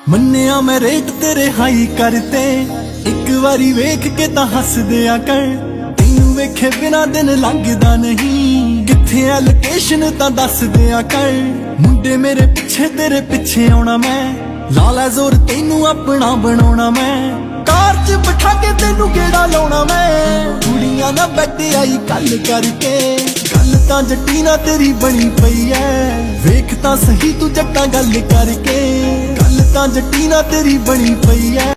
ਮੰਨਿਆ ਮੈਂ ਰੇਟ ਤੇਰੇ ਹਾਈ ਕਰਤੇ, ਇੱਕ ਵਾਰੀ ਵੇਖ ਕੇ ਤਾਂ ਹੱਸ ਦਿਆ ਕਰ। ਤੈਨੂੰ ਵੇਖੇ ਬਿਨਾ ਦਿਨ ਲੰਘਦਾ ਨਹੀਂ, ਕਿੱਥੇ ਆ ਲੋਕੇਸ਼ਨ ਤਾਂ ਦੱਸ ਦਿਆ ਕਰ। ਮੁੰਡੇ ਮੇਰੇ ਪਿੱਛੇ ਤੇਰੇ ਪਿੱਛੇ ਆਉਣਾ ਮੈਂ, ਲਾ ਲੈ ਜ਼ੋਰ ਤੈਨੂੰ ਆਪਣਾ ਬਣਾਉਣਾ ਮੈਂ। ਕਾਰ 'ਚ ਬਿਠਾ ਕੇ ਤੈਨੂੰ ਗੇੜਾ ਲਾਉਣਾ ਮੈਂ, ਕੁੜੀਆਂ ਨਾ ਬੈਠ ਆਈ ਗੱਲ ਕਰਕੇ। ਗੱਲ ਤਾਂ ਜੱਟੀ ਨਾ ਤੇਰੀ ਬਣੀ ਪਈ ਐ, ਵੇਖ ਤਾਂ ਸਹੀ ਤੂੰ ਜੱਟਾਂ ਗੱਲ ਕਰਕੇ। ਗੱਲ ਤਾਂ ਜੱਟੀ ਨਾ ਤੇਰੀ ਬਣੀ ਪਈ ਐ।